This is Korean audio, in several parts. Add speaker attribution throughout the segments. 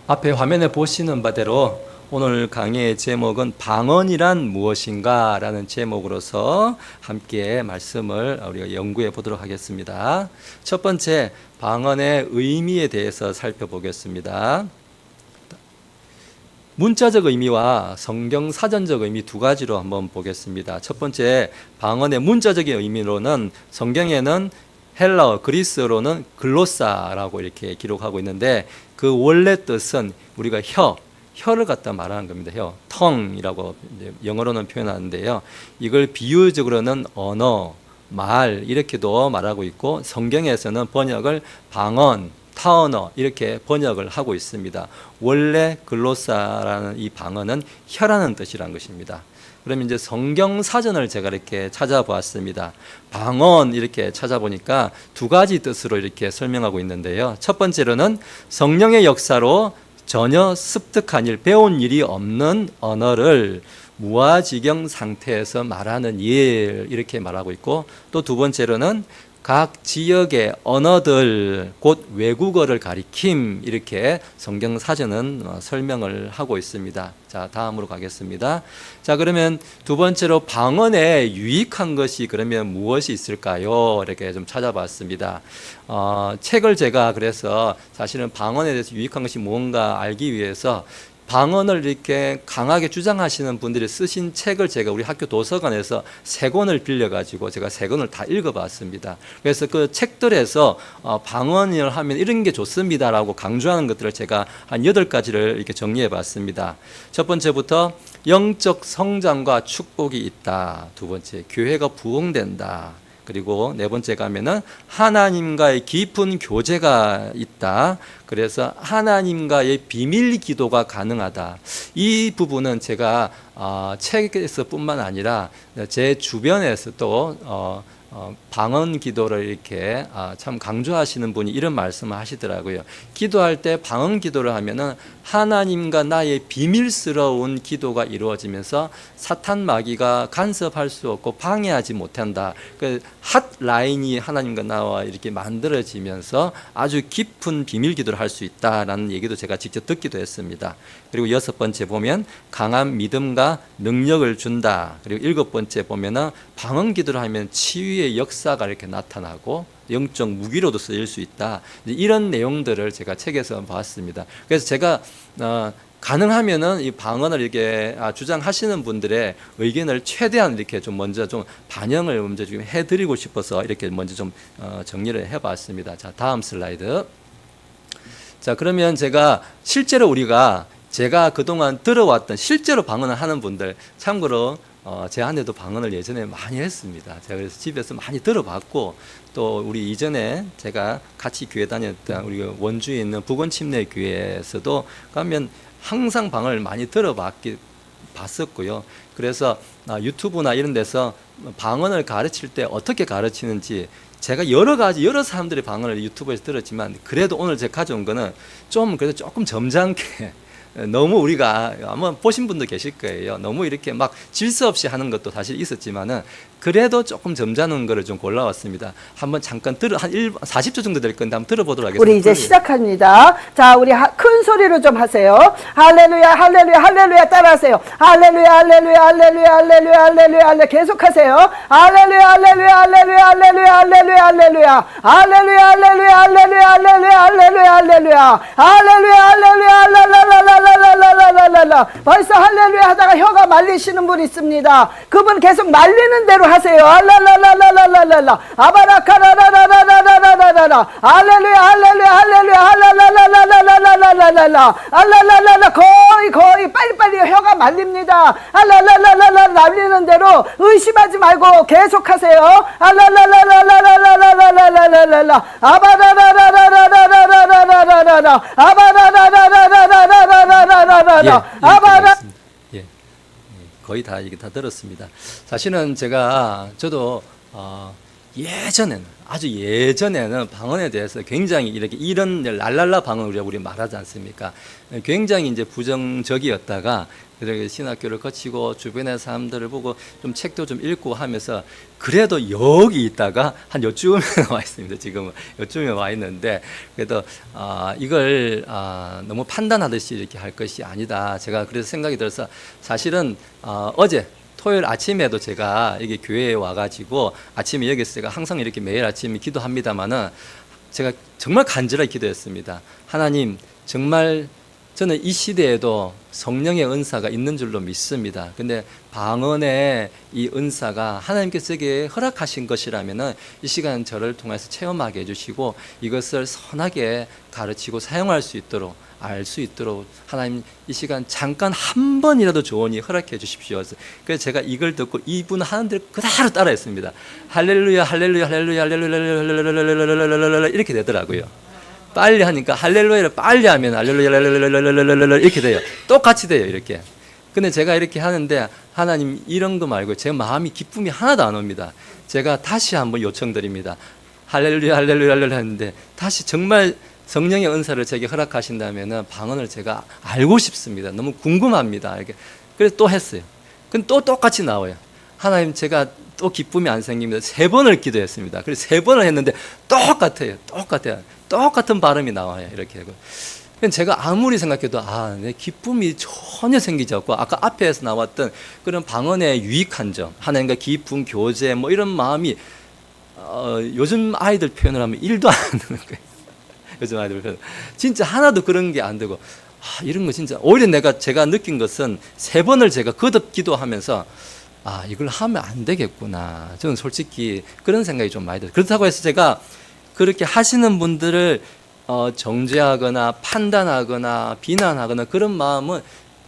Speaker 1: 앞에 화면에 보시는 바대로 오늘 강의의 제목은 방언이란 무엇인가 라는 제목으로서 함께 말씀을 우리가 연구해 보도록 하겠습니다. 첫 번째, 방언의 의미에 대해서 살펴보겠습니다. 문자적 의미와 성경 사전적 의미 두 가지로 한번 보겠습니다. 첫 번째, 방언의 문자적인 의미로는 성경에는 헬라어, 그리스어로는 글로사라고 이렇게 기록하고 있는데 그 원래 뜻은 우리가 혀를 갖다 말하는 겁니다. tongue이라고 영어로는 표현하는데요. 이걸 비유적으로는 언어, 말 이렇게도 말하고 있고 성경에서는 번역을 방언, 타언어 이렇게 번역을 하고 있습니다. 원래 글로사라는 이 방언은 혀라는 뜻이란 것입니다. 그러면 이제 성경 사전을 제가 이렇게 찾아보았습니다. 방언 이렇게 찾아보니까 두 가지 뜻으로 이렇게 설명하고 있는데요. 첫 번째로는 성령의 역사로 전혀 습득한 일, 배운 일이 없는 언어를 무아지경 상태에서 말하는 일 이렇게 말하고 있고, 또 두 번째로는 각 지역의 언어들, 곧 외국어를 가리킴 이렇게 성경 사전은 설명을 하고 있습니다. 자, 다음으로 가겠습니다. 자, 그러면 두 번째로 방언에 유익한 것이 그러면 무엇이 있을까요? 이렇게 좀 찾아봤습니다. 책을 제가 그래서 사실은 방언에 대해서 유익한 것이 뭔가 알기 위해서 방언을 이렇게 강하게 주장하시는 분들이 쓰신 책을 제가 우리 학교 도서관에서 세 권을 빌려가지고 제가 세 권을 다 읽어봤습니다. 그래서 그 책들에서 방언을 하면 이런 게 좋습니다라고 강조하는 것들을 제가 한 8가지를 이렇게 정리해봤습니다. 첫 번째부터 영적 성장과 축복이 있다. 두 번째, 교회가 부흥된다. 그리고 네 번째 가면은 하나님과의 깊은 교제가 있다. 그래서 하나님과의 비밀 기도가 가능하다. 이 부분은 제가 책에서 뿐만 아니라 제 주변에서 또 방언 기도를 이렇게 참 강조하시는 분이 이런 말씀을 하시더라고요. 기도할 때 방언 기도를 하면은 하나님과 나의 비밀스러운 기도가 이루어지면서 사탄 마귀가 간섭할 수 없고 방해하지 못한다. 그 핫라인이 하나님과 나와 이렇게 만들어지면서 아주 깊은 비밀 기도를 할 수 있다라는 얘기도 제가 직접 듣기도 했습니다. 그리고 6번째 보면 강한 믿음과 능력을 준다. 그리고 7번째 보면은 방언 기도를 하면 치유의 역사가 이렇게 나타나고 영적 무기로도 쓰일 수 있다. 이런 내용들을 제가 책에서 봤습니다. 그래서 제가 가능하면은 이 방언을 이렇게 주장하시는 분들의 의견을 최대한 이렇게 좀 먼저 좀 반영을 먼저 좀 해드리고 싶어서 이렇게 먼저 좀 정리를 해봤습니다. 자, 다음 슬라이드. 자, 그러면 제가 실제로 제가 그동안 들어왔던 실제로 방언을 하는 분들, 참고로 제 아내도 방언을 예전에 많이 했습니다. 제가 그래서 집에서 많이 들어봤고, 또 우리 이전에 제가 같이 교회 다녔던 우리 원주에 있는 북원침례교회에서도 가면 항상 방언을 많이 봤었고요. 그래서 유튜브나 이런 데서 방언을 가르칠 때 어떻게 가르치는지 제가 여러 사람들의 방언을 유튜브에서 들었지만, 그래도 오늘 제가 가져온 거는 그래도 조금 점잖게, 너무 우리가 아마 보신 분도 계실 거예요. 너무 이렇게 막 질서 없이 하는 것도 사실 있었지만은 그래도 조금 점잖은 거를 좀 골라왔습니다. 한번 잠깐 한 40초 정도 될 건데 한번 들어보도록 하겠습니다.
Speaker 2: 우리 이제 시작합니다. 자, 우리 큰 소리로 좀 하세요. 할렐루야, 할렐루야, 할렐루야 따라하세요. 할렐루야, 할렐루야, 할렐루야, 할렐루야, 할렐루야, 할렐루야 계속하세요. 할렐루야, 할렐루야, 할렐루야, 할렐루야, 할렐루야, 할렐루야, 할렐루야, 할렐루야, 할렐루야, 할렐루야, 할렐루야, 할렐루야, 할렐루야, 할렐루야, 할렐루야, 벌써 할렐루야 하다가 혀가 말리시는 분 있습니다. 그분 계속 말리는 대로 하세요. 할랄랄랄랄랄랄라 아바라카라라라라라라라라 할렐루야, 할렐루야, 할렐루야, 할랄랄랄랄랄랄랄랄라 할랄랄랄라 거의 빨리빨리 혀가 말립니다. 할랄랄랄랄라 말리는 대로 의심하지 말고 계속하세요. 할랄랄랄랄랄랄랄랄랄라 아바라라라라라라라라라라 아바라라라라라라라라라 아바라.
Speaker 1: 거의 다 들었습니다. 사실은 저도 예전에는 아주 예전에는 방언에 대해서 굉장히 이렇게 이런 랄랄라 방언 우리 말하지 않습니까? 굉장히 이제 부정적이었다가 그렇게 신학교를 거치고 주변의 사람들을 보고 좀 책도 좀 읽고 하면서 그래도 여기 있다가 한 요쯤에 와 있습니다. 지금은 요쯤에 와 있는데 그래도 이걸 너무 판단하듯이 이렇게 할 것이 아니다. 제가 그래서 생각이 들어서 사실은 어제 토요일 아침에도 제가 여기 교회에 와가지고 아침에 여기서 제가 항상 이렇게 매일 아침에 기도합니다만은 제가 정말 간절하게 기도했습니다. 하나님, 정말 저는 이 시대에도 성령의 은사가 있는 줄로 믿습니다. 근데 방언의 이 은사가 하나님께서 제게 허락하신 것이라면은 이 시간 저를 통해서 체험하게 해주시고 이것을 선하게 가르치고 사용할 수 있도록 알 수 있도록 하나님 이 시간 잠깐 한 번이라도 조언이 허락해 주십시오. 그래서 제가 이걸 듣고 이분 하는 대로 그대로 따라했습니다. 할렐루야 할렐루야 할렐루야 할렐루야 이렇게 되더라고요. 빨리 하니까 할렐루야를 빨리 하면 할렐루야 할렐루야 이렇게 돼요. 똑같이 돼요. 이렇게. 근데 제가 이렇게 하는데 하나님 이런 거 말고 제 마음이 기쁨이 하나도 안 옵니다. 제가 다시 한번 요청드립니다. 할렐루야 할렐루야 할렐루야 하는데 다시 정말 성령의 은사를 제게 허락하신다면 방언을 제가 알고 싶습니다. 너무 궁금합니다. 이렇게. 그래서 또 했어요. 근데 또 똑같이 나와요. 하나님 제가 또 기쁨이 안 생깁니다. 3번을 기도했습니다. 그래서 3번을 했는데 똑같아요. 똑같은 발음이 나와요. 이렇게. 제가 아무리 생각해도 내 기쁨이 전혀 생기지 않고 아까 앞에서 나왔던 그런 방언의 유익한 점, 하나님과 깊은 교제 뭐 이런 마음이 요즘 아이들 표현을 하면 1도 안 되는 거예요. 요즘 아이들 표현. 진짜 하나도 그런 게 안 되고 이런 거 진짜 오히려 제가 느낀 것은 3번을 제가 거듭 기도하면서 이걸 하면 안 되겠구나. 저는 솔직히 그런 생각이 좀 많이 들어요. 그렇다고 해서 제가 그렇게 하시는 분들을 정죄하거나 판단하거나 비난하거나 그런 마음은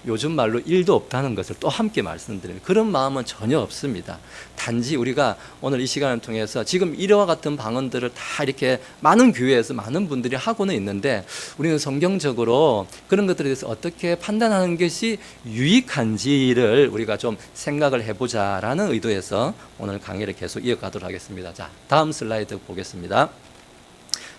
Speaker 1: 요즘 말로 1도 없다는 것을 또 함께 말씀드립니다. 그런 마음은 전혀 없습니다. 단지 우리가 오늘 이 시간을 통해서 지금 이와 같은 방언들을 다 이렇게 많은 교회에서 많은 분들이 하고는 있는데 우리는 성경적으로 그런 것들에 대해서 어떻게 판단하는 것이 유익한지를 우리가 좀 생각을 해보자라는 의도에서 오늘 강의를 계속 이어가도록 하겠습니다. 자, 다음 슬라이드 보겠습니다.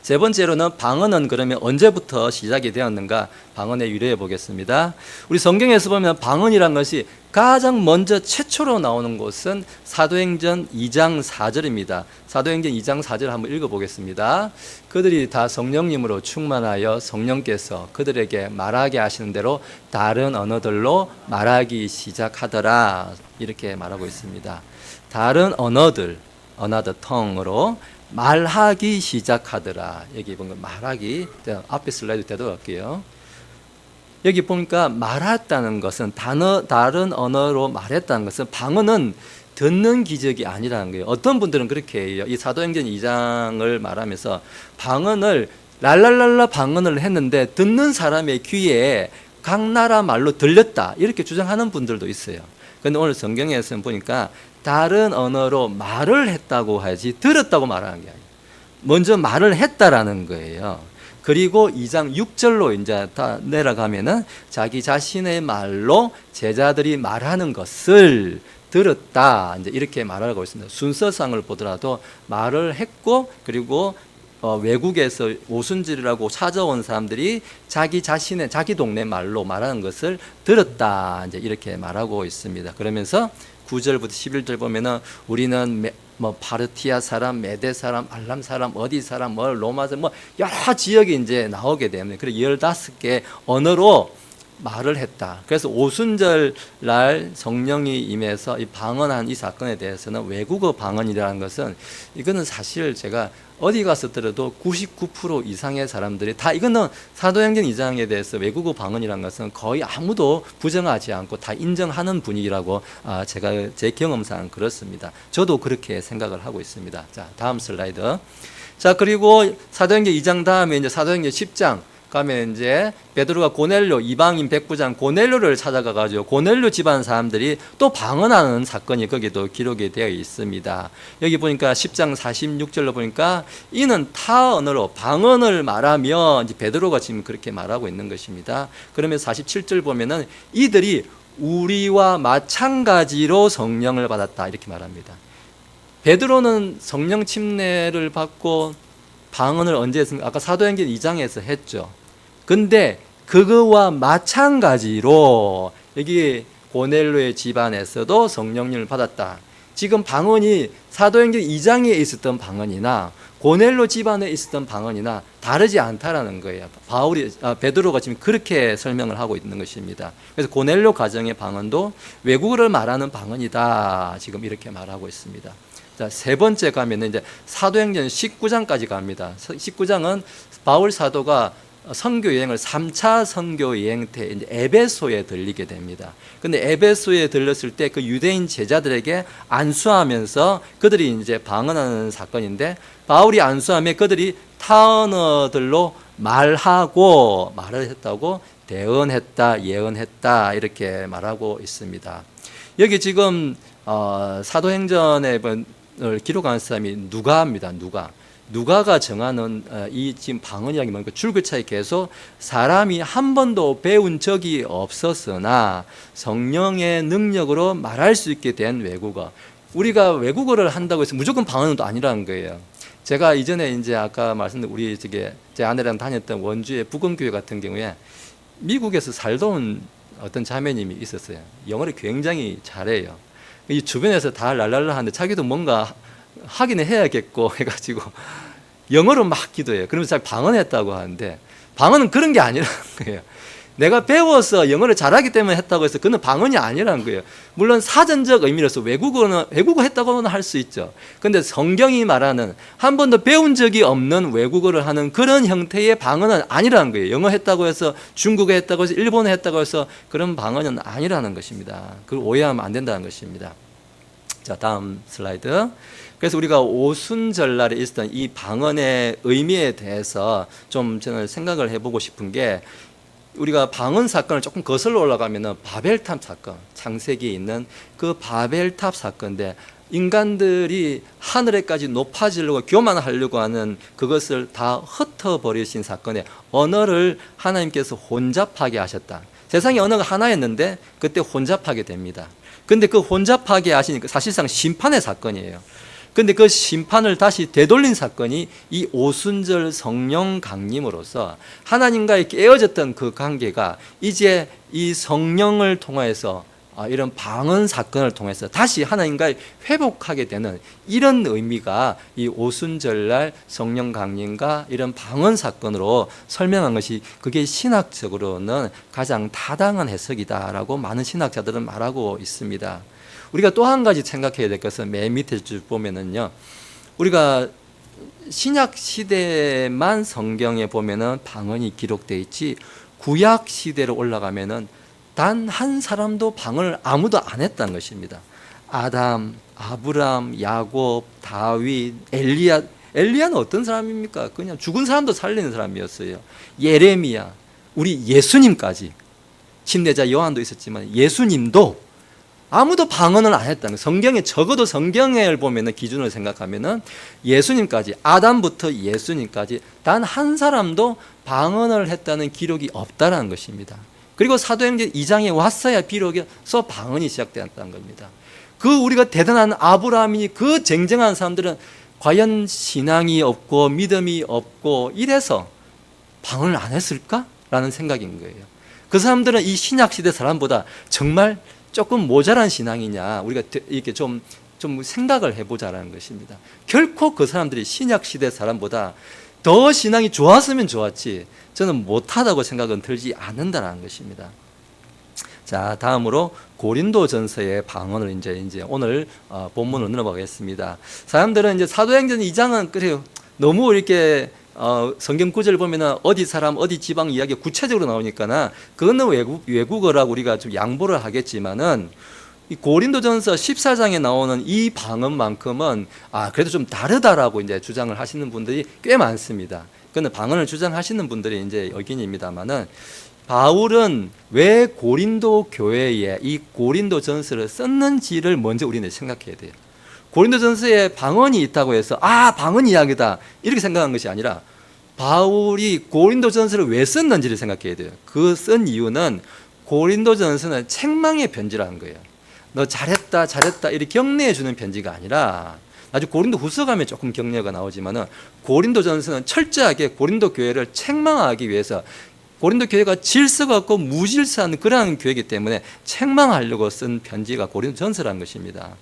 Speaker 1: 3번째로는 방언은 그러면 언제부터 시작이 되었는가 방언에 유래해 보겠습니다. 우리 성경에서 보면 방언이란 것이 가장 먼저 최초로 나오는 곳은 사도행전 2장 4절입니다. 사도행전 2장 4절 한번 읽어보겠습니다. 그들이 다 성령님으로 충만하여 성령께서 그들에게 말하게 하시는 대로 다른 언어들로 말하기 시작하더라 이렇게 말하고 있습니다. 다른 언어들, another tongue으로 말하기 시작하더라. 여기 보면 말하기, 앞에 슬라이드 되도록 할게요. 여기 보니까 말했다는 것은 다른 언어로 말했다는 것은 방언은 듣는 기적이 아니라는 거예요. 어떤 분들은 그렇게 해요. 이 사도행전 2장을 말하면서 방언을 랄랄랄라 방언을 했는데 듣는 사람의 귀에 각 나라 말로 들렸다 이렇게 주장하는 분들도 있어요. 그런데 오늘 성경에서는 보니까 다른 언어로 말을 했다고 하지 들었다고 말하는 게 아니에요. 먼저 말을 했다라는 거예요. 그리고 2장 6절로 이제 다 내려가면은 자기 자신의 말로 제자들이 말하는 것을 들었다. 이제 이렇게 말하고 있습니다. 순서상을 보더라도 말을 했고 그리고 외국에서 오순절이라고 찾아온 사람들이 자기 자신의 자기 동네 말로 말하는 것을 들었다. 이제 이렇게 말하고 있습니다. 그러면서 9절부터 11절 보면은 우리는 파르티아 사람, 메데 사람, 알람 사람, 어디 사람, 로마 사람, 여러 지역이 이제 나오게 됩니다. 그래서 15개 언어로 말을 했다. 그래서 오순절 날 성령이 임해서 이 방언한 이 사건에 대해서는 외국어 방언이라는 것은 이거는 사실 제가 어디 가서 들어도 99% 이상의 사람들이 다 이거는 사도행전 2장에 대해서 외국어 방언이라는 것은 거의 아무도 부정하지 않고 다 인정하는 분위기라고 제가 제 경험상 그렇습니다. 저도 그렇게 생각을 하고 있습니다. 자, 다음 슬라이드. 자, 그리고 사도행전 2장 다음에 이제 사도행전 10장 가면 이제 베드로가 고넬료 이방인 백부장 고넬료를 찾아가 가지고 고넬료 집안 사람들이 또 방언하는 사건이 거기도 기록이 되어 있습니다. 여기 보니까 10장 46절로 보니까 이는 타 언어로 방언을 말하며 이제 베드로가 지금 그렇게 말하고 있는 것입니다. 그러면 47절 보면은 이들이 우리와 마찬가지로 성령을 받았다 이렇게 말합니다. 베드로는 성령 침례를 받고 방언을 언제 했습니까? 아까 사도행전 2장에서 했죠. 근데 그거와 마찬가지로 여기 고넬료의 집안에서도 성령님을 받았다. 지금 방언이 사도행전 2장에 있었던 방언이나 고넬료 집안에 있었던 방언이나 다르지 않다라는 거예요. 베드로가 지금 그렇게 설명을 하고 있는 것입니다. 그래서 고넬료 가정의 방언도 외국어를 말하는 방언이다. 지금 이렇게 말하고 있습니다. 자, 세 번째 가면은 이제 사도행전 19장까지 갑니다. 19장은 바울 사도가 선교 여행을 3차 선교 여행 때 이제 에베소에 들리게 됩니다. 근데 에베소에 들렸을 때 그 유대인 제자들에게 안수하면서 그들이 이제 방언하는 사건인데, 바울이 안수하며 그들이 타언어들로 말을 했다고, 대언했다, 예언했다 이렇게 말하고 있습니다. 여기 지금 사도행전의 기록한 사람이 누가입니다. 누가가 정하는 이 지금 방언이라는 게 뭡니까? 줄글자에 계속 사람이 한 번도 배운 적이 없었으나 성령의 능력으로 말할 수 있게 된 외국어. 우리가 외국어를 한다고 해서 무조건 방언은 또 아니라는 거예요. 제가 이전에 이제 아까 말씀드린 제 아내랑 다녔던 원주의 부건교회 같은 경우에 미국에서 살던 어떤 자매님이 있었어요. 영어를 굉장히 잘해요. 이 주변에서 다 랄랄라 하는데 자기도 뭔가 하기는 해야겠고 해가지고 영어로 막 기도해요. 그러면서 자기 방언했다고 하는데, 방언은 그런 게 아니라는 거예요. 내가 배워서 영어를 잘하기 때문에 했다고 해서 그는 방언이 아니라는 거예요. 물론 사전적 의미로서 외국어 했다고는 할 수 있죠. 근데 성경이 말하는 한 번도 배운 적이 없는 외국어를 하는 그런 형태의 방언은 아니라는 거예요. 영어 했다고 해서 중국어 했다고 해서 일본어 했다고 해서 그런 방언은 아니라는 것입니다. 그걸 오해하면 안 된다는 것입니다. 자, 다음 슬라이드. 그래서 우리가 오순절날에 있었던 이 방언의 의미에 대해서 좀 저는 생각을 해보고 싶은 게, 우리가 방언 사건을 조금 거슬러 올라가면은 바벨탑 사건, 창세기에 있는 그 바벨탑 사건인데, 인간들이 하늘에까지 높아지려고 교만하려고 하는 그것을 다 흩어버리신 사건에 언어를 하나님께서 혼잡하게 하셨다. 세상에 언어가 하나였는데 그때 혼잡하게 됩니다. 근데 그 혼잡하게 하시니까 사실상 심판의 사건이에요. 근데 그 심판을 다시 되돌린 사건이 이 오순절 성령 강림으로써 하나님과의 깨어졌던 그 관계가 이제 이 성령을 통해서 이런 방언 사건을 통해서 다시 하나님과의 회복하게 되는 이런 의미가 이 오순절날 성령 강림과 이런 방언 사건으로 설명한 것이, 그게 신학적으로는 가장 타당한 해석이다라고 많은 신학자들은 말하고 있습니다. 우리가 또 한 가지 생각해야 될 것은 맨 밑에 쭉 보면은요, 우리가 신약 시대만 성경에 보면은 방언이 기록되어 있지, 구약 시대로 올라가면은 단 한 사람도 방언을 아무도 안 했다는 것입니다. 아담, 아브람, 야곱, 다윗, 엘리야는 어떤 사람입니까? 그냥 죽은 사람도 살리는 사람이었어요. 예레미야, 우리 예수님까지, 침례자 요한도 있었지만 예수님도 아무도 방언을 안 했다는 거예요. 성경에, 적어도 성경을 보면은 기준을 생각하면은 예수님까지, 아담부터 예수님까지 단 한 사람도 방언을 했다는 기록이 없다라는 것입니다. 그리고 사도행전 2장에 왔어야 비로소 방언이 시작되었다는 겁니다. 그 우리가 대단한 아브라함이, 그 쟁쟁한 사람들은 과연 신앙이 없고 믿음이 없고 이래서 방언을 안 했을까라는 생각인 거예요. 그 사람들은 이 신약시대 사람보다 정말 조금 모자란 신앙이냐, 우리가 이렇게 좀 생각을 해보자라는 것입니다. 결코 그 사람들이 신약시대 사람보다 더 신앙이 좋았으면 좋았지, 저는 못하다고 생각은 들지 않는다는 것입니다. 자, 다음으로 고린도전서의 방언을 이제 오늘 본문으로 넘어가겠습니다. 사람들은 이제 사도행전 2장은 그래요, 너무 이렇게 성경 구절을 보면은 어디 사람, 어디 지방 이야기 구체적으로 나오니까나 그거는 외국어라고 우리가 좀 양보를 하겠지만은, 이 고린도전서 14장에 나오는 이 방언만큼은 그래도 좀 다르다라고 이제 주장을 하시는 분들이 꽤 많습니다. 그런데 방언을 주장하시는 분들이 이제 의견입니다만은, 바울은 왜 고린도 교회에 이 고린도전서를 썼는지를 먼저 우리는 생각해야 돼요. 고린도전서에 방언이 있다고 해서 방언 이야기다 이렇게 생각한 것이 아니라, 바울이 고린도전서를 왜 썼는지를 생각해야 돼요. 그 쓴 이유는 고린도전서는 책망의 편지라는 거예요. 너 잘했다 이렇게 격려해 주는 편지가 아니라 아주 고린도 후서 가면 조금 격려가 나오지만은 고린도전서는 철저하게 고린도 교회를 책망하기 위해서 고린도 교회가 질서가 없고 무질서한 그러한 교회이기 때문에 책망하려고 쓴 편지가 고린도전서라는 것입니다.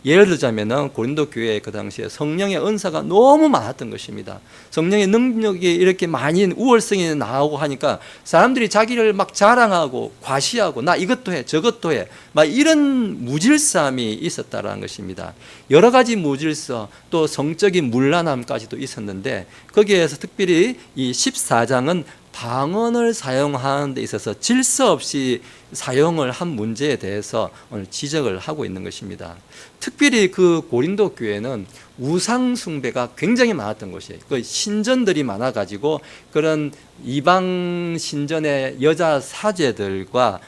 Speaker 1: 예를 들자면은 고린도 교회 그 당시에 성령의 은사가 너무 많았던 것입니다. 성령의 능력이 이렇게 많이 우월성이 나오고 하니까 사람들이 자기를 막 자랑하고 과시하고 나 이것도 해 저것도 해 막 이런 무질서함이 있었다라는 것입니다. 여러 가지 무질서 또 성적인 문란함까지도 있었는데 거기에서 특별히 이 14장은 방언을 사용하는 데 있어서 질서 없이 사용을 한 문제에 대해서 오늘 지적을 하고 있는 것입니다. 특별히 그 고린도 교회는 우상 숭배가 굉장히 많았던 것이에요. 그 신전들이 많아가지고 그런 이방 신전의 여자 사제들과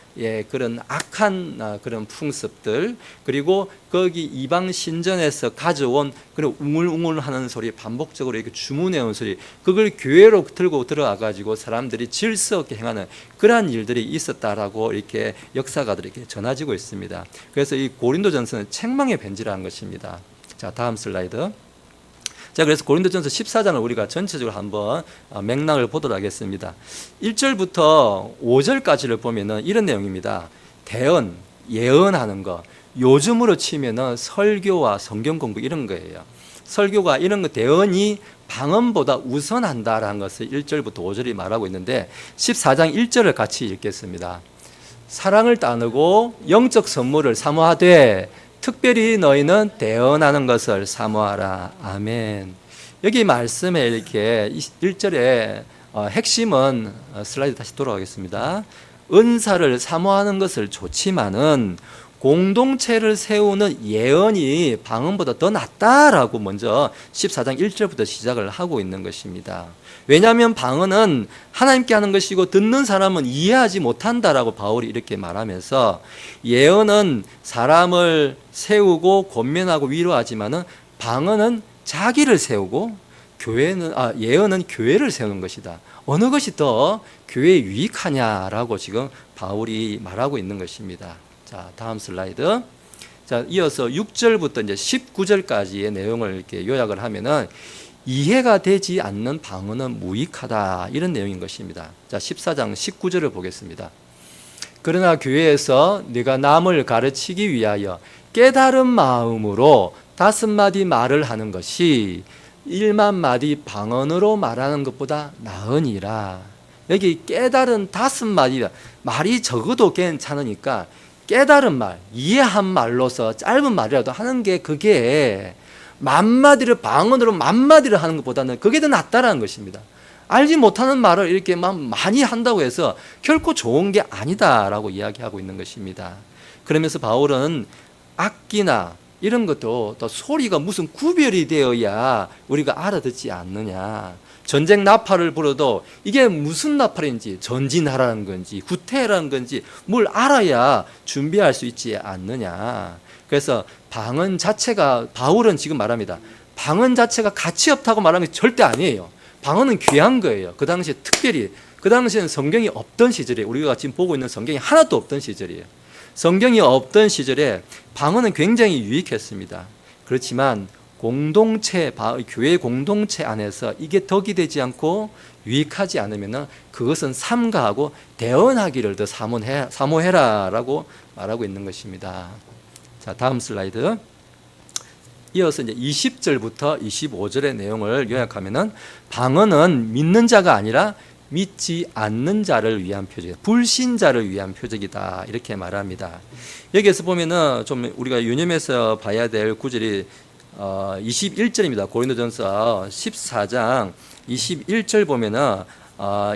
Speaker 1: 그런 악한 그런 풍습들 그리고 거기 이방 신전에서 가져온 그런 웅울웅울하는 소리 반복적으로 이렇게 주문해온 소리 그걸 교회로 들고 들어와가지고 사람들이 질서 없게 행하는 그러한 일들이 있었다라고 이렇게 역사가들이 이렇게 전해지고 있습니다. 그래서 이 고린도전서는 책망의 편지라는 것입니다. 자, 다음 슬라이드. 자, 그래서 고린도전서 14장을 우리가 전체적으로 한번 맥락을 보도록 하겠습니다. 1절부터 5절까지를 보면은 이런 내용입니다. 대언, 예언하는 거. 요즘으로 치면은 설교와 성경 공부 이런 거예요. 설교가 이런 거 대언이 방언보다 우선한다라는 것을 1절부터 5절이 말하고 있는데 14장 1절을 같이 읽겠습니다. 사랑을 따르고 영적 선물을 사모하되 특별히 너희는 대언하는 것을 사모하라. 아멘. 여기 말씀에 이렇게 1절에 핵심은 슬라이드 다시 돌아가겠습니다. 은사를 사모하는 것을 좋지만은 공동체를 세우는 예언이 방언보다 더 낫다라고 먼저 14장 1절부터 시작을 하고 있는 것입니다. 왜냐하면 방언은 하나님께 하는 것이고 듣는 사람은 이해하지 못한다라고 바울이 이렇게 말하면서 예언은 사람을 세우고 권면하고 위로하지만은 방언은 자기를 세우고 예언은 교회를 세우는 것이다. 어느 것이 더 교회에 유익하냐라고 지금 바울이 말하고 있는 것입니다. 자, 다음 슬라이드. 자, 이어서 6절부터 이제 19절까지의 내용을 이렇게 요약을 하면은 이해가 되지 않는 방언은 무익하다 이런 내용인 것입니다. 자, 14장 19절을 보겠습니다. 그러나 교회에서 네가 남을 가르치기 위하여 깨달은 마음으로 5마디 말을 하는 것이 1만 마디 방언으로 말하는 것보다 나으니라. 여기 깨달은 5마디다. 말이 적어도 괜찮으니까 깨달은 말, 이해한 말로서 짧은 말이라도 하는 게 그게 만마디를 방언으로 만마디를 하는 것보다는 그게 더 낫다라는 것입니다. 알지 못하는 말을 이렇게 많이 한다고 해서 결코 좋은 게 아니다라고 이야기하고 있는 것입니다. 그러면서 바울은 악기나 이런 것도 또 소리가 무슨 구별이 되어야 우리가 알아듣지 않느냐. 전쟁 나팔을 불어도 이게 무슨 나팔인지 전진하라는 건지 구태라는 건지 뭘 알아야 준비할 수 있지 않느냐. 그래서 방언 자체가 바울은 지금 말합니다. 방언 자체가 가치 없다고 말하는 게 절대 아니에요. 방언은 귀한 거예요. 그 당시에 특별히 그 당시에는 성경이 없던 시절에 우리가 지금 보고 있는 성경이 하나도 없던 시절이에요. 성경이 없던 시절에 방언은 굉장히 유익했습니다. 그렇지만 교회 공동체 안에서 이게 덕이 되지 않고 유익하지 않으면 그것은 삼가하고 대언하기를 더 사모해라라고 말하고 있는 것입니다. 자, 다음 슬라이드. 이어서 이제 20절부터 25절의 내용을 요약하면은 방언은 믿는 자가 아니라 믿지 않는 자를 위한 표적이다. 불신자를 위한 표적이다. 이렇게 말합니다. 여기에서 보면은 좀 우리가 유념해서 봐야 될 구절이 21절입니다. 고린도전서 14장 21절 보면은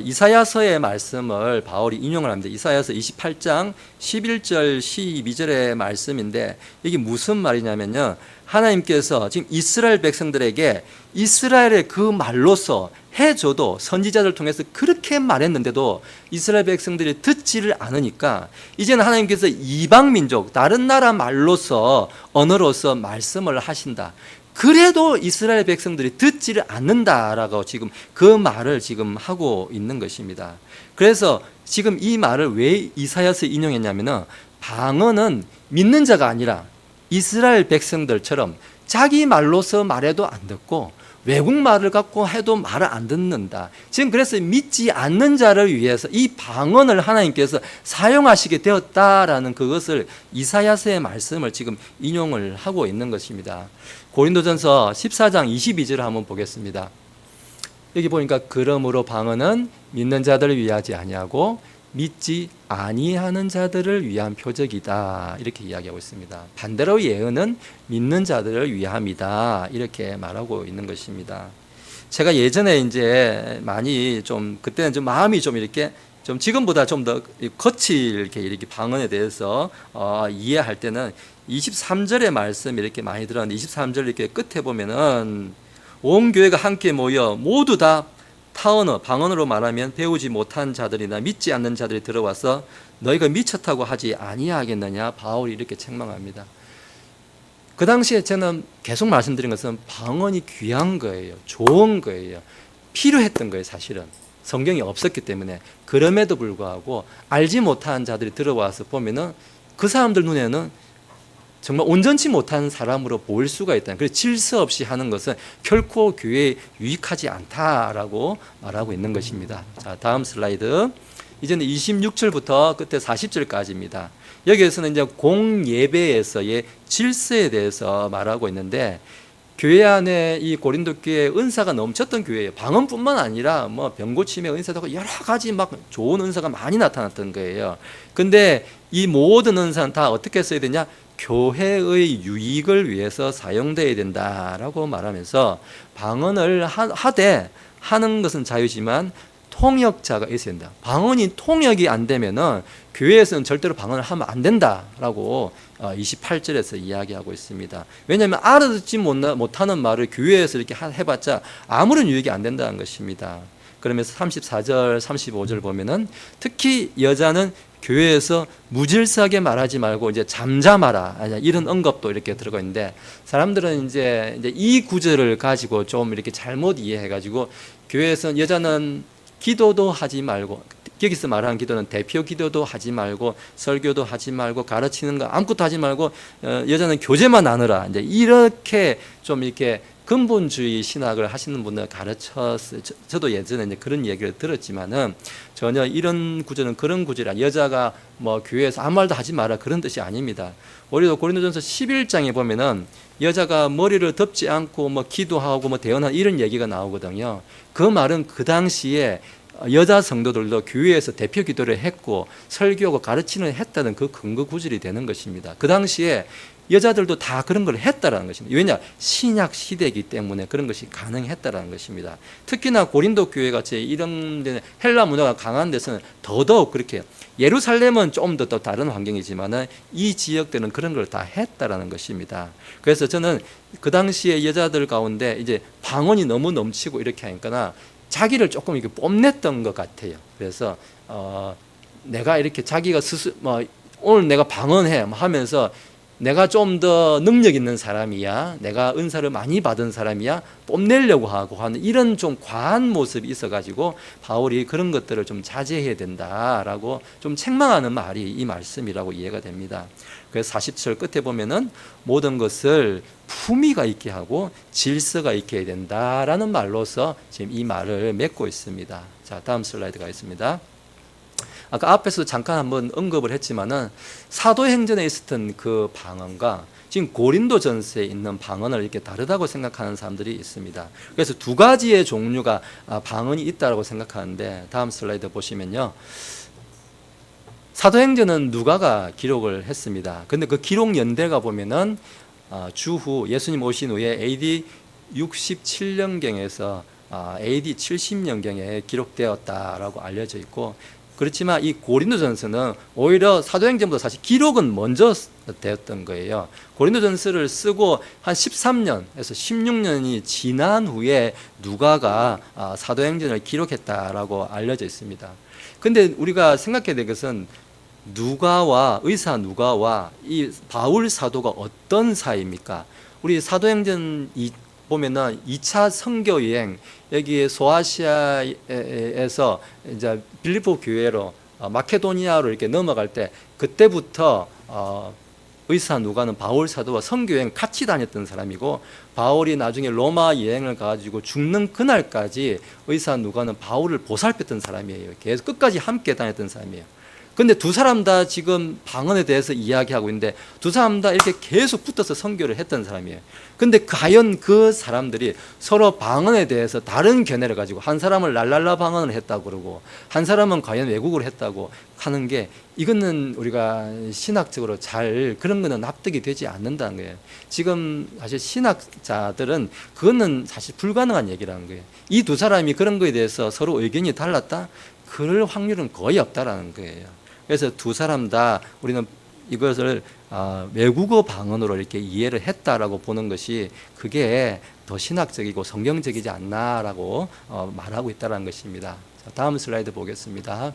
Speaker 1: 이사야서의 말씀을 바울이 인용을 합니다. 이사야서 28장 11절 12절의 말씀인데 이게 무슨 말이냐면요. 하나님께서 지금 이스라엘 백성들에게 이스라엘의 그 말로서 해줘도 선지자들 통해서 그렇게 말했는데도 이스라엘 백성들이 듣지를 않으니까 이제는 하나님께서 이방 민족 다른 나라 말로서 언어로서 말씀을 하신다. 그래도 이스라엘 백성들이 듣지를 않는다라고 지금 그 말을 지금 하고 있는 것입니다. 그래서 지금 이 말을 왜 이사야서 인용했냐면은 방언은 믿는 자가 아니라 이스라엘 백성들처럼 자기 말로서 말해도 안 듣고 외국 말을 갖고 해도 말을 안 듣는다. 지금 그래서 믿지 않는 자를 위해서 이 방언을 하나님께서 사용하시게 되었다라는 그것을 이사야서의 말씀을 지금 인용을 하고 있는 것입니다. 고린도전서 14장 22절을 한번 보겠습니다. 여기 보니까 그러므로 방언은 믿는 자들을 위하지 아니하고 믿지 아니하는 자들을 위한 표적이다, 이렇게 이야기하고 있습니다. 반대로 예언은 믿는 자들을 위함이다, 이렇게 말하고 있는 것입니다. 제가 예전에 이제 많이 좀 그때는 좀 마음이 좀 이렇게 좀 지금보다 좀 더 거칠게 이렇게 방언에 대해서 이해할 때는 23절의 말씀 이렇게 많이 들었는데 23절 이렇게 끝에 보면은 온 교회가 함께 모여 모두 다 타언어, 방언으로 말하면 배우지 못한 자들이나 믿지 않는 자들이 들어와서 너희가 미쳤다고 하지 아니하겠느냐, 바울이 이렇게 책망합니다. 그 당시에 저는 계속 말씀드린 것은 방언이 귀한 거예요. 좋은 거예요. 필요했던 거예요. 사실은 성경이 없었기 때문에. 그럼에도 불구하고 알지 못한 자들이 들어와서 보면은 그 사람들 눈에는 정말 온전치 못한 사람으로 보일 수가 있다. 그래서 질서 없이 하는 것은 결코 교회에 유익하지 않다라고 말하고 있는 것입니다. 자, 다음 슬라이드. 이제는 26절부터 끝에 40절까지입니다. 여기에서는 이제 공예배에서의 질서에 대해서 말하고 있는데, 교회 안에 이 고린도 교회에 은사가 넘쳤던 교회예요. 방언뿐만 아니라 뭐 병고침의 은사도 하고 여러 가지 막 좋은 은사가 많이 나타났던 거예요. 근데 이 모든 은사는 다 어떻게 써야 되냐? 교회의 유익을 위해서 사용되어야 된다라고 말하면서 방언을 하되 하는 것은 자유지만 통역자가 있어야 된다. 방언이 통역이 안 되면은 교회에서는 절대로 방언을 하면 안 된다라고 28절에서 이야기하고 있습니다. 왜냐하면 알아듣지 못하는 말을 교회에서 이렇게 해봤자 아무런 유익이 안 된다는 것입니다. 그러면서 34절, 35절 보면은 특히 여자는 교회에서 무질서하게 말하지 말고 이제 잠잠하라, 이런 언급도 이렇게 들어가 있는데, 사람들은 이제 이 구절을 가지고 좀 이렇게 잘못 이해해가지고 교회에서 여자는 기도도 하지 말고, 여기서 말하는 기도는 대표 기도도 하지 말고 설교도 하지 말고 가르치는 거 아무것도 하지 말고 여자는 교제만 나누라, 이제 이렇게 좀 이렇게 근본주의 신학을 하시는 분들 가르쳤어요. 저도 예전에 이제 그런 얘기를 들었지만은 전혀 이런 구절은 그런 구절이 아니라 여자가 뭐 교회에서 아무 말도 하지 마라, 그런 뜻이 아닙니다. 우리도 고린도전서 11장에 보면은 여자가 머리를 덮지 않고 뭐 기도하고 뭐 대언하는 이런 얘기가 나오거든요. 그 말은 그 당시에 여자 성도들도 교회에서 대표 기도를 했고 설교하고 가르치는 했다는 그 근거 구절이 되는 것입니다. 그 당시에 여자들도 다 그런 걸 했다라는 것입니다. 왜냐? 신약 시대이기 때문에 그런 것이 가능했다라는 것입니다. 특히나 고린도 교회 같이 이런 데는 헬라 문화가 강한 데서는 더더욱 그렇게, 예루살렘은 좀 더 또 다른 환경이지만은 이 지역들은 그런 걸 다 했다라는 것입니다. 그래서 저는 그 당시에 여자들 가운데 이제 방언이 너무 넘치고 이렇게 하니까 자기를 조금 이렇게 뽐냈던 것 같아요. 그래서 내가 이렇게 자기가 오늘 내가 방언해 하면서 내가 좀 더 능력 있는 사람이야, 내가 은사를 많이 받은 사람이야, 뽐내려고 하고 하는 이런 좀 과한 모습이 있어가지고 바울이 그런 것들을 좀 자제해야 된다라고 좀 책망하는 말이 이 말씀이라고 이해가 됩니다. 그래서 40절 끝에 보면은 모든 것을 품위가 있게 하고 질서가 있게 해야 된다라는 말로서 지금 이 말을 맺고 있습니다. 자, 다음 슬라이드 가겠습니다. 아까 앞에서 잠깐 한번 언급을 했지만은 사도행전에 있었던 그 방언과 지금 고린도전서에 있는 방언을 이렇게 다르다고 생각하는 사람들이 있습니다. 그래서 두 가지의 종류가 방언이 있다고 생각하는데, 다음 슬라이드 보시면요, 사도행전은 누가가 기록을 했습니다. 근데 그 기록 연대가 보면은 주후 예수님 오신 후에 AD 67년경에서 AD 70년경에 기록되었다라고 알려져 있고, 그렇지만 이 고린도전서는 오히려 사도행전보다 사실 기록은 먼저 되었던 거예요. 고린도전서를 쓰고 한 13년에서 16년이 지난 후에 누가가 사도행전을 기록했다라고 알려져 있습니다. 근데 우리가 생각해야 될 것은 의사 누가와 이 바울 사도가 어떤 사이입니까? 우리 사도행전 보면은 2차 선교 여행, 여기 소아시아에서 이제 빌립보 교회로 마케도니아로 이렇게 넘어갈 때, 그때부터 의사 누가는 바울 사도와 선교 여행 같이 다녔던 사람이고, 바울이 나중에 로마 여행을 가지고 죽는 그날까지 의사 누가는 바울을 보살폈던 사람이에요. 계속 끝까지 함께 다녔던 사람이에요. 근데 두 사람 다 지금 방언에 대해서 이야기하고 있는데 두 사람 다 이렇게 계속 붙어서 선교를 했던 사람이에요. 근데 과연 그 사람들이 서로 방언에 대해서 다른 견해를 가지고, 한 사람은 랄랄라 방언을 했다고 그러고 한 사람은 과연 외국어를 했다고 하는 게, 이거는 우리가 신학적으로 잘 그런 거는 납득이 되지 않는다는 거예요. 지금 사실 신학자들은 그거는 사실 불가능한 얘기라는 거예요. 이 두 사람이 그런 거에 대해서 서로 의견이 달랐다? 그럴 확률은 거의 없다라는 거예요. 그래서 두 사람 다 우리는 이것을 외국어 방언으로 이렇게 이해를 했다라고 보는 것이, 그게 더 신학적이고 성경적이지 않나라고 말하고 있다는 것입니다. 자, 다음 슬라이드 보겠습니다.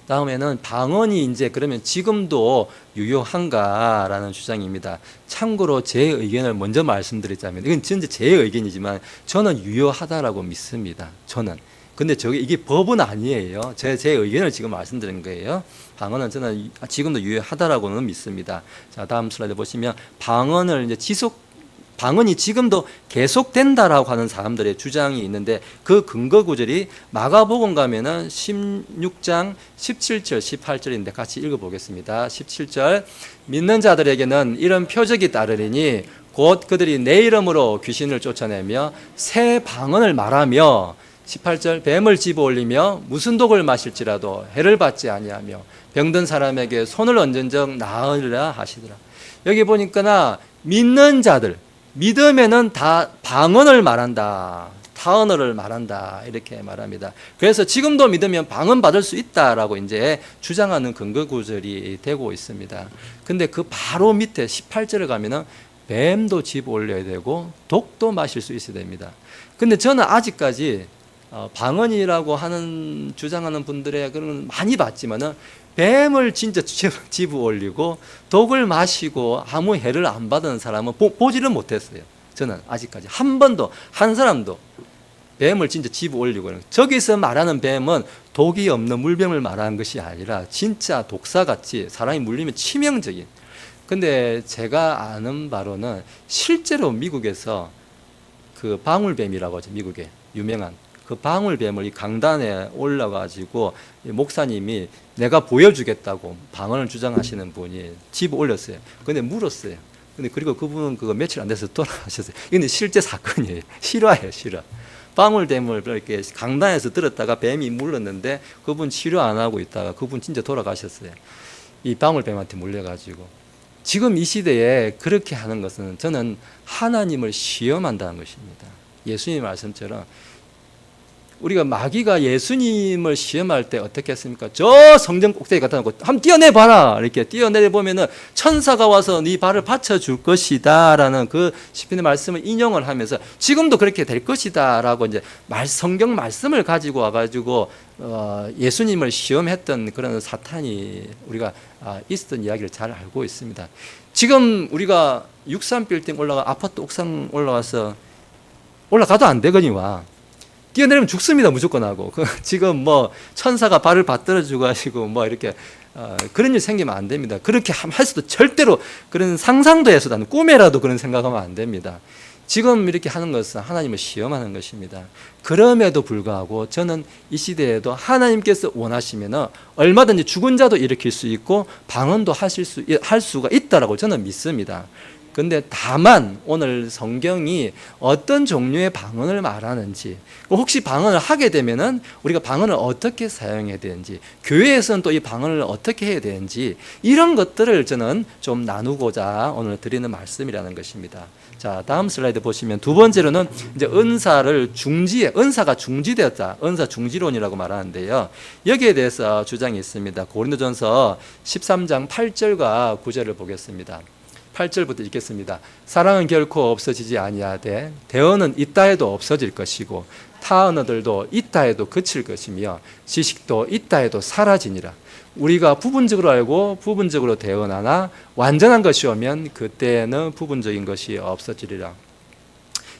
Speaker 1: 다음에는 방언이 이제 그러면 지금도 유효한가라는 주장입니다. 참고로 제 의견을 먼저 말씀드리자면, 이건 진짜 제 의견이지만 저는 유효하다라고 믿습니다. 저는. 근데 이게 법은 아니에요. 제 의견을 지금 말씀드린 거예요. 방언은 저는 지금도 유효하다라고는 믿습니다. 자, 다음 슬라이드 보시면 방언을 이제 방언이 지금도 계속된다라고 하는 사람들의 주장이 있는데, 그 근거 구절이 마가복음 가면은 16장 17절 18절인데 같이 읽어보겠습니다. 17절, 믿는 자들에게는 이런 표적이 따르리니 곧 그들이 내 이름으로 귀신을 쫓아내며 새 방언을 말하며, 18절, 뱀을 집어올리며 무슨 독을 마실지라도 해를 받지 아니하며 병든 사람에게 손을 얹은 적 나으리라 하시더라. 여기 보니까 믿는 자들, 믿음에는 다 방언을 말한다, 타언어를 말한다, 이렇게 말합니다. 그래서 지금도 믿으면 방언 받을 수 있다라고 이제 주장하는 근거 구절이 되고 있습니다. 근데 그 바로 밑에 18절에 가면은 뱀도 집어올려야 되고 독도 마실 수 있어야 됩니다. 근데 저는 아직까지 방언이라고 하는 주장하는 분들의 그런 건 많이 봤지만은, 뱀을 진짜 집어 올리고 독을 마시고 아무 해를 안 받은 사람은 보지를 못했어요. 저는 아직까지 한 번도, 한 사람도 뱀을 진짜 집어 올리고, 저기서 말하는 뱀은 독이 없는 물뱀을 말하는 것이 아니라 진짜 독사같이 사람이 물리면 치명적인. 근데 제가 아는 바로는 실제로 미국에서 그 방울뱀이라고 하죠. 미국에 유명한 그 방울뱀을 이 강단에 올라가지고 목사님이 내가 보여주겠다고 방언을 주장하시는 분이 집어 올렸어요. 근데 물었어요. 근데 그리고 그분은 그거 며칠 안 돼서 돌아가셨어요. 근데 실제 사건이에요. 실화예요, 실화. 방울뱀을 이렇게 강단에서 들었다가 뱀이 물렀는데 그분 치료 안 하고 있다가 그분 진짜 돌아가셨어요. 이 방울뱀한테 물려가지고. 지금 이 시대에 그렇게 하는 것은 저는 하나님을 시험한다는 것입니다. 예수님 말씀처럼 우리가 마귀가 예수님을 시험할 때 어떻게 했습니까? 저 성전 꼭대기 갖다 놓고 한번 뛰어내봐라, 이렇게 뛰어내보면은 천사가 와서 네 발을 받쳐줄 것이다 라는 그 시편의 말씀을 인용을 하면서 지금도 그렇게 될 것이다 라고 이제 성경 말씀을 가지고 와가지고 예수님을 시험했던 그런 사탄이 우리가 있었던 이야기를 잘 알고 있습니다. 지금 우리가 63빌딩 아파트 옥상 올라가도 안 되거니와 뛰어내리면 죽습니다. 무조건 하고. 지금 뭐 천사가 발을 받들어주고 하시고 뭐 이렇게 그런 일 생기면 안 됩니다. 그렇게 할 수도 절대로 그런 상상도 해서도 안, 꿈에라도 그런 생각하면 안 됩니다. 지금 이렇게 하는 것은 하나님을 시험하는 것입니다. 그럼에도 불구하고 저는 이 시대에도 하나님께서 원하시면 얼마든지 죽은 자도 일으킬 수 있고 방언도 할 수가 있다라고 저는 믿습니다. 근데 다만 오늘 성경이 어떤 종류의 방언을 말하는지, 혹시 방언을 하게 되면은 우리가 방언을 어떻게 사용해야 되는지, 교회에서는 또 이 방언을 어떻게 해야 되는지, 이런 것들을 저는 좀 나누고자 오늘 드리는 말씀이라는 것입니다. 자, 다음 슬라이드 보시면 두 번째로는 이제 은사가 중지되었다. 은사 중지론이라고 말하는데요. 여기에 대해서 주장이 있습니다. 고린도전서 13장 8절과 9절을 보겠습니다. 8절부터 읽겠습니다. 사랑은 결코 없어지지 아니하되 대언은 있다 해도 없어질 것이고 타 언어들도 있다 해도 그칠 것이며 지식도 있다 해도 사라지니라. 우리가 부분적으로 알고 부분적으로 대언하나 완전한 것이 오면 그때는 부분적인 것이 없어지리라.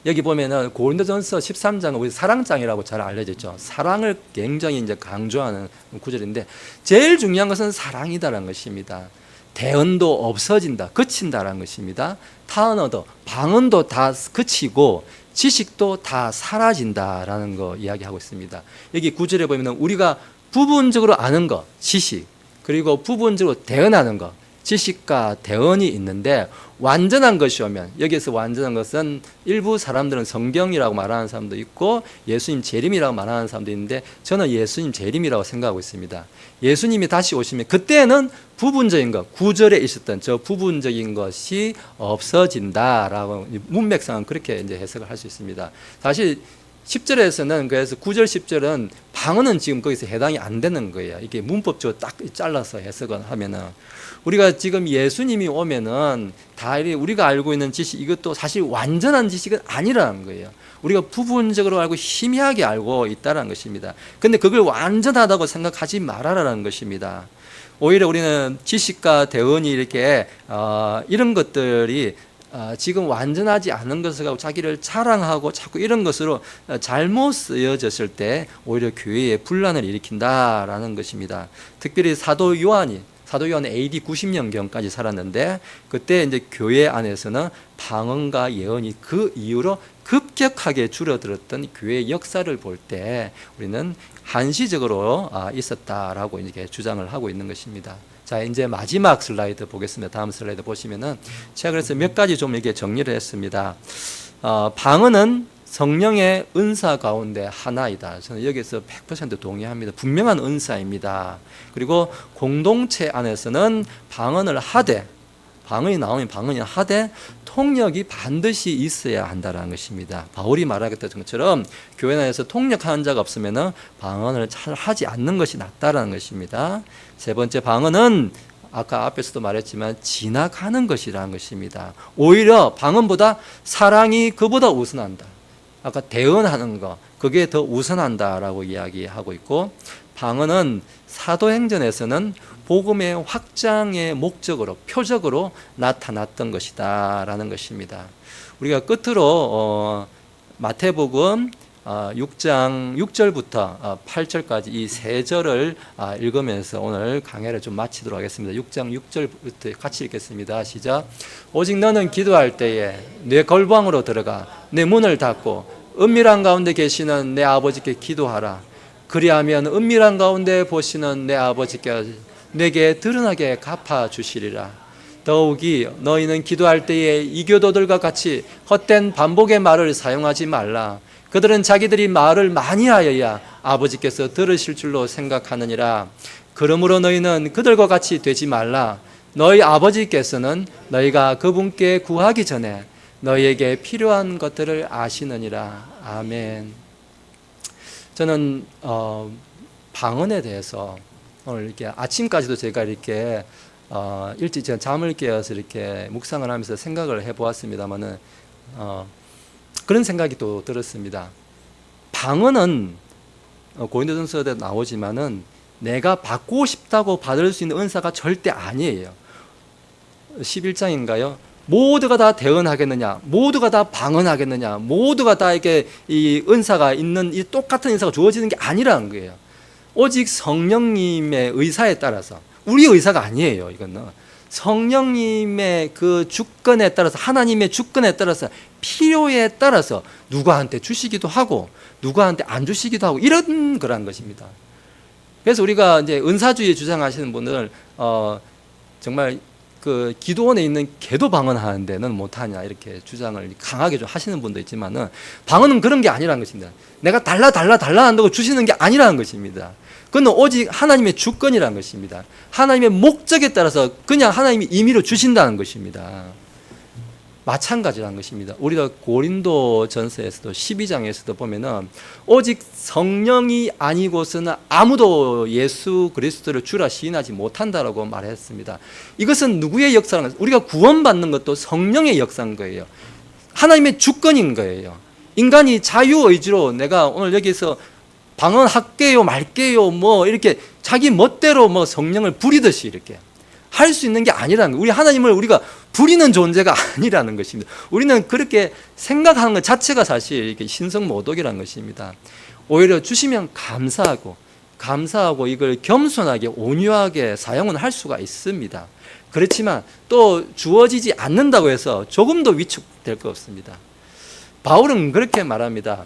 Speaker 1: 여기 보면은 고린도전서 13장은 우리 사랑장이라고 잘 알려졌죠. 사랑을 굉장히 이제 강조하는 구절인데 제일 중요한 것은 사랑이다라는 것입니다. 대언도 없어진다, 그친다라는 것입니다. 타언어도, 방언도 다 그치고 지식도 다 사라진다라는 거 이야기하고 있습니다. 여기 9절에 보면 우리가 부분적으로 아는 것, 지식, 그리고 부분적으로 대언하는 것, 지식과 대언이 있는데 완전한 것이 오면, 여기에서 완전한 것은 일부 사람들은 성경이라고 말하는 사람도 있고 예수님 재림이라고 말하는 사람도 있는데 저는 예수님 재림이라고 생각하고 있습니다. 예수님이 다시 오시면 그때는 부분적인 것, 9절에 있었던 저 부분적인 것이 없어진다라고, 문맥상은 그렇게 이제 해석을 할 수 있습니다. 사실 10절에서는, 그래서 9절 10절은 방언은 지금 거기서 해당이 안 되는 거예요. 이게 문법적으로 딱 잘라서 해석을 하면은, 우리가 지금 예수님이 오면은 다 우리가 알고 있는 지식, 이것도 사실 완전한 지식은 아니라는 거예요. 우리가 부분적으로 알고 희미하게 알고 있다는 것입니다. 근데 그걸 완전하다고 생각하지 말아라는 것입니다. 오히려 우리는 지식과 대언이 이렇게 이런 것들이 지금 완전하지 않은 것을 가지고 자기를 자랑하고 자꾸 이런 것으로 잘못 쓰여졌을 때 오히려 교회에 분란을 일으킨다라는 것입니다. 특별히 사도 요한은 AD 90년경까지 살았는데, 그때 이제 교회 안에서는 방언과 예언이 그 이후로 급격하게 줄어들었던 교회의 역사를 볼 때 우리는 한시적으로 있었다라고 이렇게 주장을 하고 있는 것입니다. 자, 이제 마지막 슬라이드 보겠습니다. 다음 슬라이드 보시면은 제가 그래서 몇 가지 좀 이렇게 정리를 했습니다. 방언은 성령의 은사 가운데 하나이다. 저는 여기서 100% 동의합니다. 분명한 은사입니다. 그리고 공동체 안에서는 방언을 하되, 방언이 나오면 방언이 하되 통역이 반드시 있어야 한다는 것입니다. 바울이 말하겠던 것처럼 교회 안에서 통역하는 자가 없으면 방언을 잘 하지 않는 것이 낫다는 것입니다. 세 번째, 방언은 아까 앞에서도 말했지만 지나가는 것이라는 것입니다. 오히려 방언보다 사랑이 그보다 우선한다. 아까 대언하는 거, 그게 더 우선한다라고 이야기하고 있고, 방언은 사도행전에서는 복음의 확장의 목적으로, 표적으로 나타났던 것이다 라는 것입니다. 우리가 끝으로 마태복음 6장 6절부터 8절까지 이 세 절을 읽으면서 오늘 강해를 좀 마치도록 하겠습니다. 6장 6절부터 같이 읽겠습니다. 시작. 오직 너는 기도할 때에 내 걸방으로 들어가 내 문을 닫고 은밀한 가운데 계시는 내 아버지께 기도하라. 그리하면 은밀한 가운데 보시는 내 아버지께 내게 드러나게 갚아주시리라. 더욱이 너희는 기도할 때에 이교도들과 같이 헛된 반복의 말을 사용하지 말라. 그들은 자기들이 말을 많이 하여야 아버지께서 들으실 줄로 생각하느니라. 그러므로 너희는 그들과 같이 되지 말라. 너희 아버지께서는 너희가 그분께 구하기 전에 너희에게 필요한 것들을 아시느니라. 아멘. 저는 방언에 대해서 오늘 이렇게 아침까지도 제가 이렇게 일찍 제가 잠을 깨어서 이렇게 묵상을 하면서 생각을 해보았습니다만은 그런 생각이 또 들었습니다. 방언은 고린도전서에 나오지만은 내가 받고 싶다고 받을 수 있는 은사가 절대 아니에요. 11장인가요? 모두가 다 대언하겠느냐? 모두가 다 방언하겠느냐? 모두가 다 이렇게 이 은사가 있는 이 똑같은 은사가 주어지는 게 아니라는 거예요. 오직 성령님의 의사에 따라서, 우리 의사가 아니에요. 이거는 성령님의 그 주권에 따라서, 하나님의 주권에 따라서, 필요에 따라서 누구한테 주시기도 하고 누구한테 안 주시기도 하고 이런 거란 것입니다. 그래서 우리가 이제 은사주의 주장하시는 분들 정말 그 기도원에 있는 개도 방언하는 데는 못하냐 이렇게 주장을 강하게 좀 하시는 분도 있지만은, 방언은 그런 게 아니라는 것입니다. 내가 달라 한다고 주시는 게 아니라는 것입니다. 그건 오직 하나님의 주권이라는 것입니다. 하나님의 목적에 따라서 그냥 하나님이 임의로 주신다는 것입니다. 마찬가지라는 것입니다. 우리가 고린도전서에서도 12장에서도 보면은 오직 성령이 아니고서는 아무도 예수 그리스도를 주라 시인하지 못한다라고 말했습니다. 이것은 누구의 역사는, 우리가 구원받는 것도 성령의 역사인 거예요. 하나님의 주권인 거예요. 인간이 자유의지로 내가 오늘 여기서 방언할게요 말게요 뭐 이렇게 자기 멋대로 뭐 성령을 부리듯이 이렇게 할 수 있는 게 아니라는 거예요. 우리 하나님을 우리가 부리는 존재가 아니라는 것입니다. 우리는 그렇게 생각하는 것 자체가 사실 이렇게 신성모독이라는 것입니다. 오히려 주시면 감사하고 감사하고 이걸 겸손하게 온유하게 사용은 할 수가 있습니다. 그렇지만 또 주어지지 않는다고 해서 조금도 위축될 거 없습니다. 바울은 그렇게 말합니다.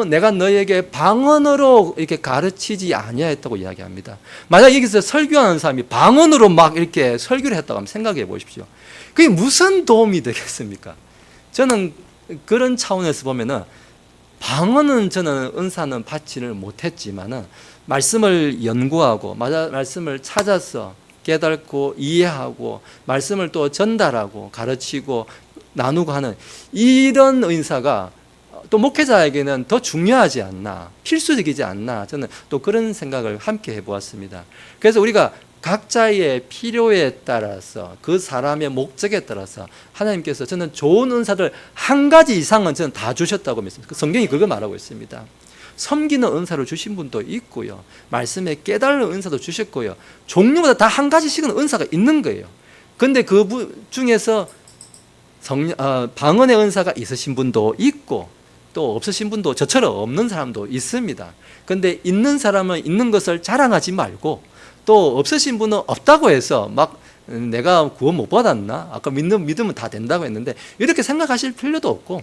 Speaker 1: 내가 너에게 방언으로 이렇게 가르치지 아니하였다고 이야기합니다. 만약 여기서 설교하는 사람이 방언으로 막 이렇게 설교를 했다고 하면 생각해 보십시오. 그게 무슨 도움이 되겠습니까? 저는 그런 차원에서 보면은 방언은 저는 은사는 받지를 못했지만은 말씀을 연구하고 말씀을 찾아서 깨닫고 이해하고 말씀을 또 전달하고 가르치고 나누고 하는 이런 은사가 또 목회자에게는 더 중요하지 않나, 필수적이지 않나, 저는 또 그런 생각을 함께 해보았습니다. 그래서 우리가 각자의 필요에 따라서 그 사람의 목적에 따라서 하나님께서 저는 좋은 은사를 한 가지 이상은 저는 다 주셨다고 믿습니다. 성경이 그걸 말하고 있습니다. 섬기는 은사를 주신 분도 있고요, 말씀에 깨달는 은사도 주셨고요, 종류마다 다 한 가지씩은 은사가 있는 거예요. 그런데 그 중에서 방언의 은사가 있으신 분도 있고 또 없으신 분도 저처럼 없는 사람도 있습니다. 그런데 있는 사람은 있는 것을 자랑하지 말고 또 없으신 분은 없다고 해서 막 내가 구원 못 받았나? 아까 믿으면 다 된다고 했는데 이렇게 생각하실 필요도 없고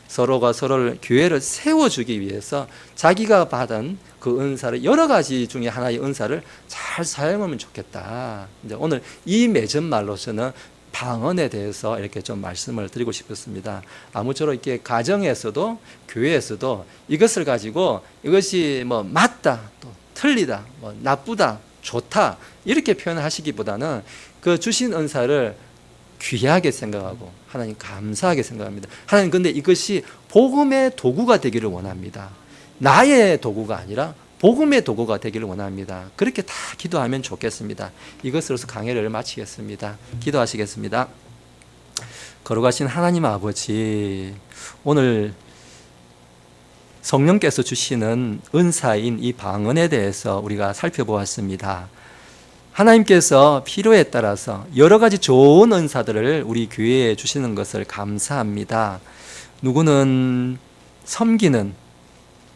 Speaker 1: 서로가 서로를 교회를 세워주기 위해서 자기가 받은 그 은사를 여러 가지 중에 하나의 은사를 잘 사용하면 좋겠다. 이제 오늘 이 맺은말로서는 방언에 대해서 이렇게 좀 말씀을 드리고 싶었습니다. 아무쪼록 이렇게 가정에서도 교회에서도 이것을 가지고 이것이 뭐 맞다, 또 틀리다, 뭐 나쁘다, 좋다 이렇게 표현하시기보다는 그 주신 은사를 귀하게 생각하고 하나님 감사하게 생각합니다. 하나님 근데 이것이 복음의 도구가 되기를 원합니다. 나의 도구가 아니라 복음의 도구가 되기를 원합니다. 그렇게 다 기도하면 좋겠습니다. 이것으로서 강해를 마치겠습니다. 기도하시겠습니다. 거룩하신 하나님 아버지, 오늘 성령께서 주시는 은사인 이 방언에 대해서 우리가 살펴보았습니다. 하나님께서 필요에 따라서 여러 가지 좋은 은사들을 우리 교회에 주시는 것을 감사합니다. 누구는 섬기는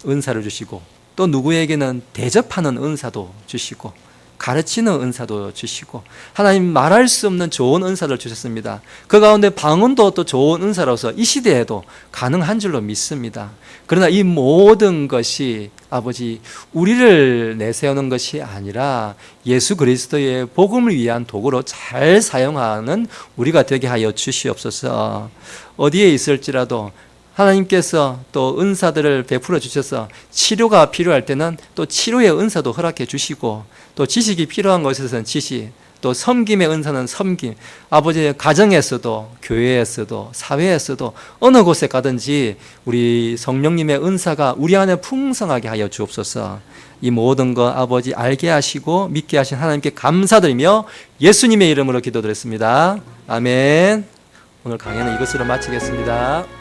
Speaker 1: 은사를 주시고 또 누구에게는 대접하는 은사도 주시고 가르치는 은사도 주시고 하나님 말할 수 없는 좋은 은사를 주셨습니다. 그 가운데 방언도 또 좋은 은사로서 이 시대에도 가능한 줄로 믿습니다. 그러나 이 모든 것이 아버지 우리를 내세우는 것이 아니라 예수 그리스도의 복음을 위한 도구로 잘 사용하는 우리가 되게 하여 주시옵소서. 어디에 있을지라도 하나님께서 또 은사들을 베풀어 주셔서 치료가 필요할 때는 또 치료의 은사도 허락해 주시고 또 지식이 필요한 것에서는 지식, 또 섬김의 은사는 섬김, 아버지의 가정에서도 교회에서도 사회에서도 어느 곳에 가든지 우리 성령님의 은사가 우리 안에 풍성하게 하여 주옵소서. 이 모든 것 아버지 알게 하시고 믿게 하신 하나님께 감사드리며 예수님의 이름으로 기도드렸습니다. 아멘. 오늘 강연은 이것으로 마치겠습니다.